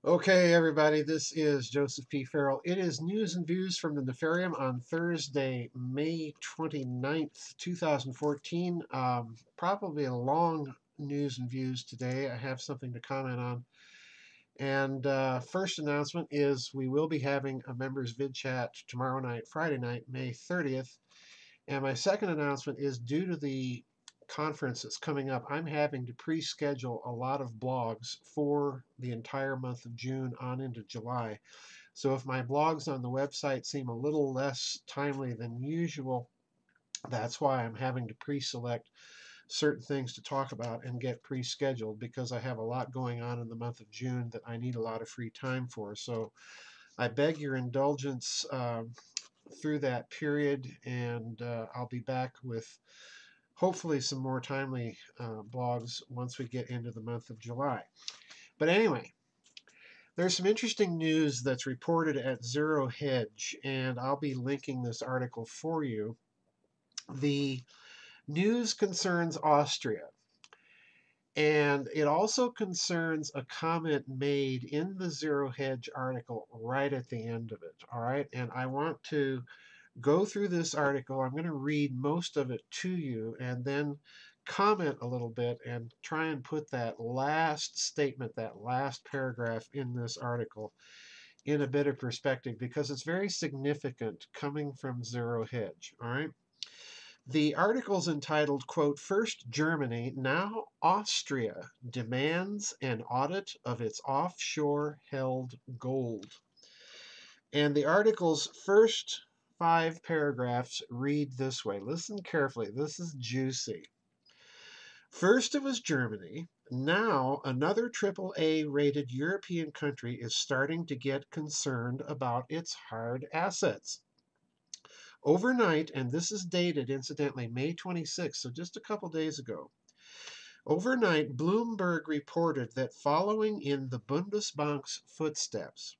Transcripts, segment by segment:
Okay, everybody, this is Joseph P. Farrell. It is news and views from the Nefarium on Thursday, May 29th, 2014. Probably a long news and views today. I have something to comment on. And first announcement is we will be having a members vid chat tomorrow night, Friday night, May 30th. And my second announcement is due to the conference that's coming up, I'm having to pre-schedule a lot of blogs for the entire month of June on into July. So if my blogs on the website seem a little less timely than usual, that's why I'm having to pre-select certain things to talk about and get pre-scheduled, because I have a lot going on in the month of June that I need a lot of free time for. So I beg your indulgence through that period, and I'll be back with hopefully some more timely blogs once we get into the month of July. But anyway, there's some interesting news that's reported at Zero Hedge, and I'll be linking this article for you. The news concerns Austria, and it also concerns a comment made in the Zero Hedge article right at the end of it. All right, and I want to go through this article. I'm going to read most of it to you and then comment a little bit and try and put that last statement, that last paragraph in this article in a bit of perspective, because it's very significant coming from Zero Hedge. All right. The article's entitled, quote, "First Germany, now Austria demands an audit of its offshore held gold." And the article's first 5 paragraphs read this way. Listen carefully. This is juicy. First it was Germany. Now another AAA rated European country is starting to get concerned about its hard assets. Overnight, and this is dated, incidentally, May 26th, so just a couple days ago. Overnight, Bloomberg reported that following in the Bundesbank's footsteps,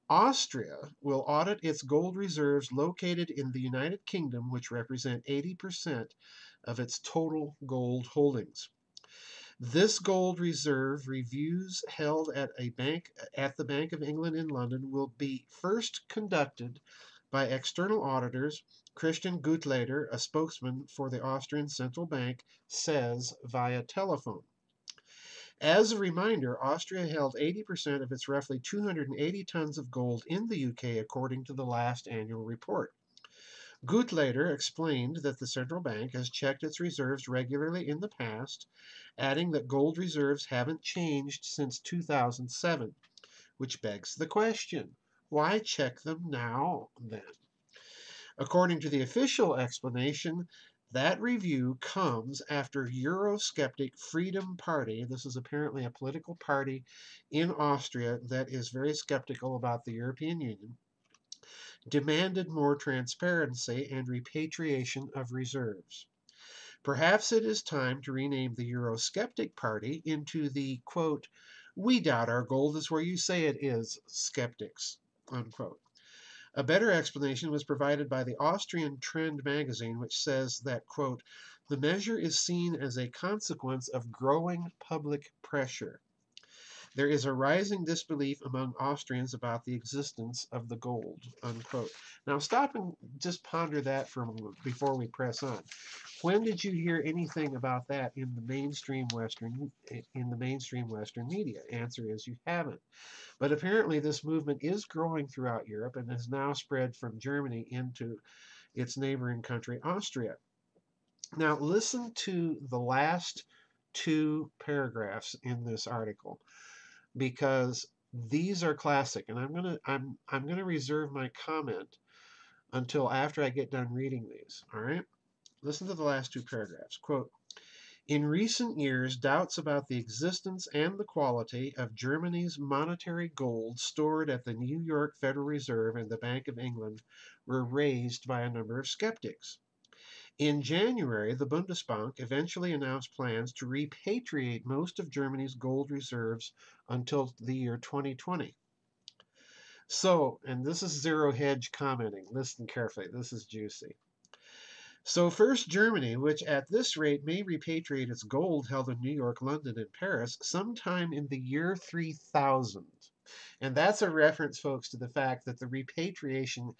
Austria will audit its gold reserves located in the United Kingdom, which represent 80% of its total gold holdings. This gold reserve reviews held at the Bank of England in London will be first conducted by external auditors. Christian Gutleiter, a spokesman for the Austrian Central Bank, says via telephone. As a reminder, Austria held 80% of its roughly 280 tons of gold in the UK, according to the last annual report. Gutleiter explained that the central bank has checked its reserves regularly in the past, adding that gold reserves haven't changed since 2007, which begs the question, why check them now then? According to the official explanation, that review comes after Eurosceptic Freedom Party, this is apparently a political party in Austria that is very skeptical about the European Union, demanded more transparency and repatriation of reserves. Perhaps it is time to rename the Eurosceptic Party into the, quote, "We doubt our gold is where you say it is, skeptics," unquote. A better explanation was provided by the Austrian Trend magazine, which says that, quote, "The measure is seen as a consequence of growing public pressure. There is a rising disbelief among Austrians about the existence of the gold," unquote. Now stop and just ponder that for a moment before we press on. When did you hear anything about that in the mainstream Western media? Answer is you haven't. But apparently this movement is growing throughout Europe and has now spread from Germany into its neighboring country, Austria. Now listen to the last 2 paragraphs in this article, because these are classic, and I'm gonna reserve my comment until after I get done reading these. All right, listen to the last 2 paragraphs. Quote, "In recent years, doubts about the existence and the quality of Germany's monetary gold stored at the New York Federal Reserve and the Bank of England were raised by a number of skeptics. In January, the Bundesbank eventually announced plans to repatriate most of Germany's gold reserves until the year 2020. So, and this is Zero Hedge commenting, listen carefully, this is juicy. So first Germany, which at this rate may repatriate its gold held in New York, London, and Paris sometime in the year 3000. And that's a reference, folks, to the fact that the repatriation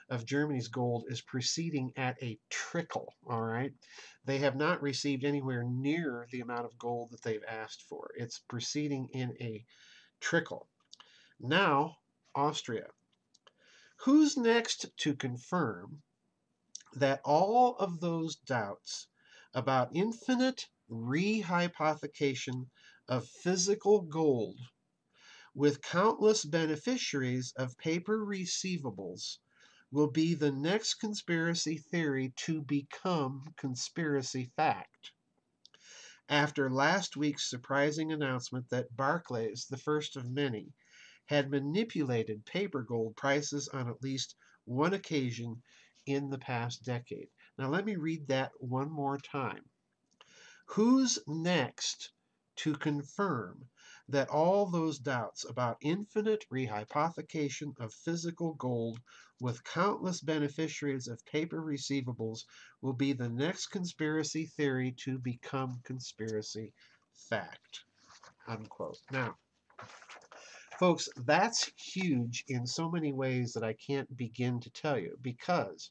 of Germany's gold is proceeding at a trickle, all right? They have not received anywhere near the amount of gold that they've asked for. It's proceeding in a trickle. Now, Austria. Who's next to confirm that all of those doubts about infinite rehypothecation of physical gold with countless beneficiaries of paper receivables will be the next conspiracy theory to become conspiracy fact? After last week's surprising announcement that Barclays, the first of many, had manipulated paper gold prices on at least one occasion in the past decade. Now, let me read that one more time. Who's next to confirm that all those doubts about infinite rehypothecation of physical gold with countless beneficiaries of paper receivables will be the next conspiracy theory to become conspiracy fact? Unquote. Now, folks, that's huge in so many ways that I can't begin to tell you, because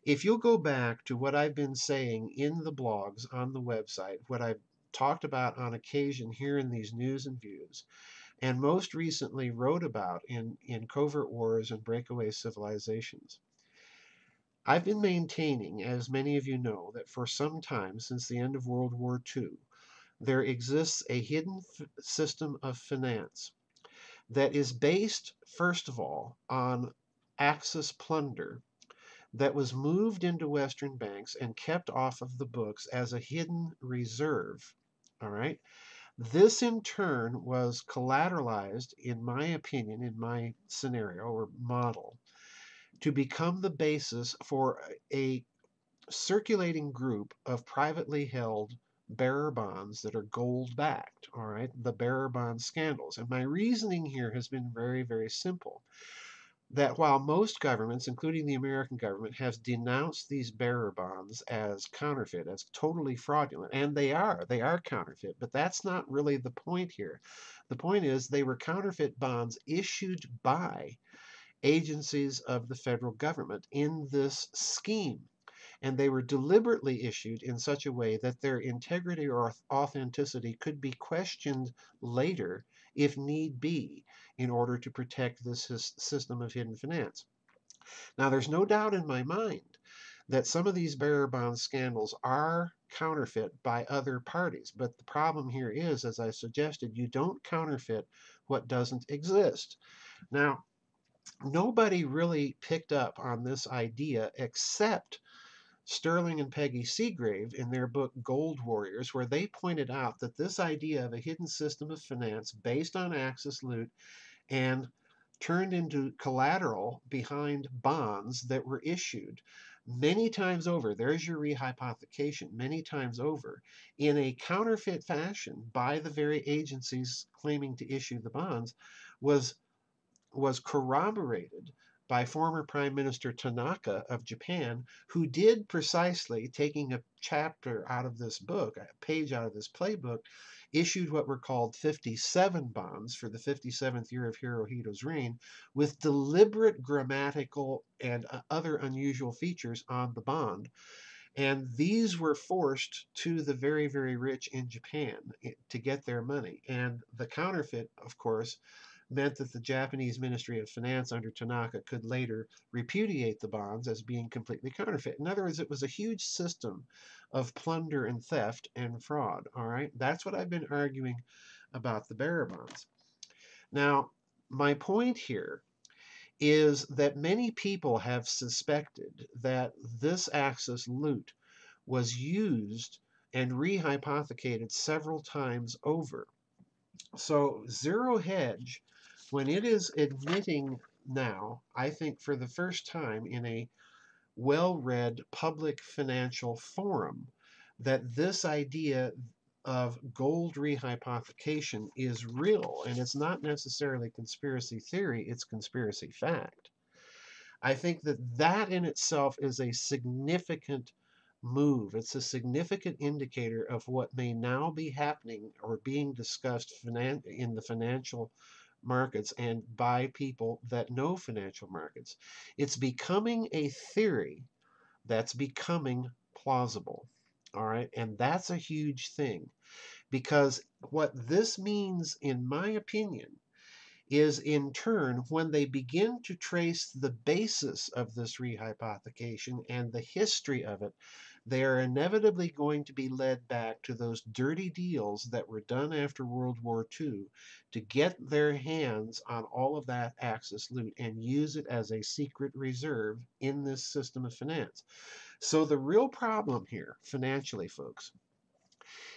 if you'll go back to what I've been saying in the blogs on the website, what I've talked about on occasion here in these news and views, and most recently wrote about in Covert Wars and Breakaway Civilizations, I've been maintaining, as many of you know, that for some time since the end of World War II, there exists a hidden system of finance that is based, first of all, on Axis plunder that was moved into Western banks and kept off of the books as a hidden reserve. All right. This in turn was collateralized, in my opinion, in my scenario or model, to become the basis for a circulating group of privately held bearer bonds that are gold backed. All right. The bearer bond scandals. And my reasoning here has been very, very simple. That while most governments, including the American government, has denounced these bearer bonds as counterfeit, as totally fraudulent, and they are counterfeit, but that's not really the point here. The point is they were counterfeit bonds issued by agencies of the federal government in this scheme. And they were deliberately issued in such a way that their integrity or authenticity could be questioned later if need be, in order to protect this system of hidden finance. Now, there's no doubt in my mind that some of these bearer bond scandals are counterfeit by other parties. But the problem here is, as I suggested, you don't counterfeit what doesn't exist. Now, nobody really picked up on this idea except Sterling and Peggy Seagrave in their book Gold Warriors, where they pointed out that this idea of a hidden system of finance based on Axis loot and turned into collateral behind bonds that were issued many times over, there's your rehypothecation, many times over, in a counterfeit fashion by the very agencies claiming to issue the bonds, was corroborated by former Prime Minister Tanaka of Japan, who did precisely, taking a chapter out of this book, a page out of this playbook, issued what were called 57 bonds for the 57th year of Hirohito's reign, with deliberate grammatical and other unusual features on the bond. And these were forced to the very, very rich in Japan to get their money. And the counterfeit, of course, meant that the Japanese Ministry of Finance under Tanaka could later repudiate the bonds as being completely counterfeit. In other words, it was a huge system of plunder and theft and fraud. All right, that's what I've been arguing about the bearer bonds. Now, my point here is that many people have suspected that this Axis loot was used and rehypothecated several times over. So Zero Hedge, when it is admitting now, I think for the first time in a well-read public financial forum, that this idea of gold rehypothecation is real, and it's not necessarily conspiracy theory, it's conspiracy fact. I think that that in itself is a significant move. It's a significant indicator of what may now be happening or being discussed in the financial markets and by people that know financial markets. It's becoming a theory that's becoming plausible. All right. And that's a huge thing because what this means, in my opinion, is in turn when they begin to trace the basis of this rehypothecation and the history of it, they are inevitably going to be led back to those dirty deals that were done after World War II to get their hands on all of that Axis loot and use it as a secret reserve in this system of finance. So the real problem here, financially, folks,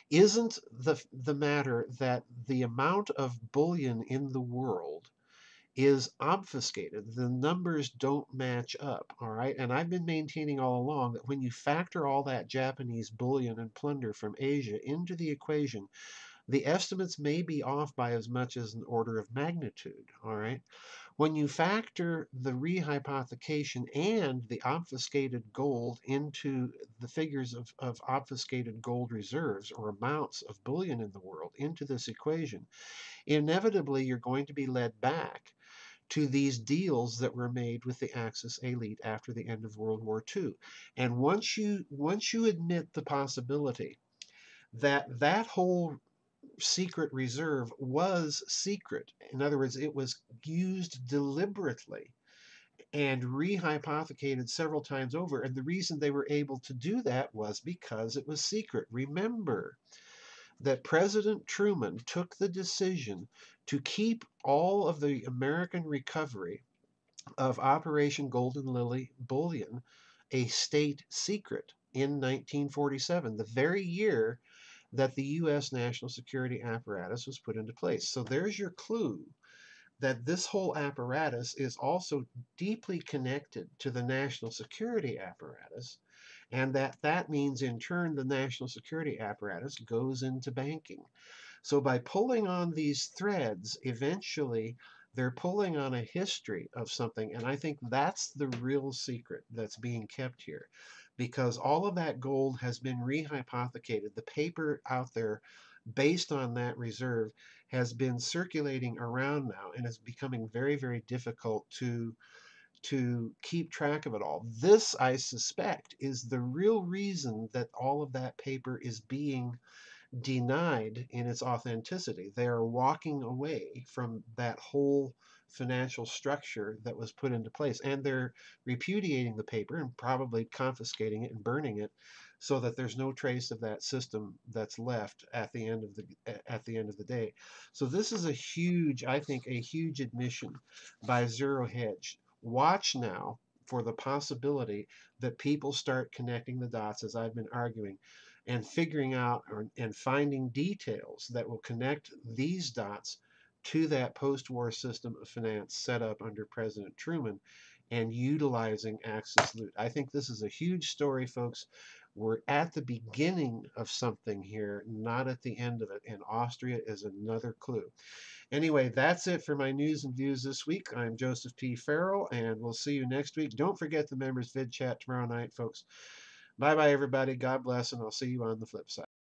isn't the matter that the amount of bullion in the world is obfuscated. The numbers don't match up, all right? And I've been maintaining all along that when you factor all that Japanese bullion and plunder from Asia into the equation, the estimates may be off by as much as an order of magnitude, all right? When you factor the rehypothecation and the obfuscated gold into the figures of obfuscated gold reserves or amounts of bullion in the world into this equation, inevitably you're going to be led back to these deals that were made with the Axis elite after the end of World War II. And once you admit the possibility that that whole secret reserve was secret, in other words, it was used deliberately and rehypothecated several times over, and the reason they were able to do that was because it was secret. Remember that President Truman took the decision to keep all of the American recovery of Operation Golden Lily bullion a state secret in 1947, the very year that the U.S. national security apparatus was put into place. So there's your clue that this whole apparatus is also deeply connected to the national security apparatus, and that means in turn the national security apparatus goes into banking. So by pulling on these threads, eventually they're pulling on a history of something. And I think that's the real secret that's being kept here. Because all of that gold has been rehypothecated. The paper out there based on that reserve has been circulating around now and is becoming very, very difficult to keep track of it all. This, I suspect, is the real reason that all of that paper is being denied in its authenticity. They are walking away from that whole financial structure that was put into place, and they're repudiating the paper and probably confiscating it and burning it so that there's no trace of that system that's left at the end of the day. So this is a huge, I think, a huge admission by Zero Hedge. Watch now for the possibility that people start connecting the dots, as I've been arguing, and figuring out and finding details that will connect these dots to that post-war system of finance set up under President Truman and utilizing Axis loot. I think this is a huge story, folks. We're at the beginning of something here, not at the end of it, and Austria is another clue. Anyway, that's it for my news and views this week. I'm Joseph P. Farrell, and we'll see you next week. Don't forget the members vid chat tomorrow night, folks. Bye-bye, everybody. God bless, and I'll see you on the flip side.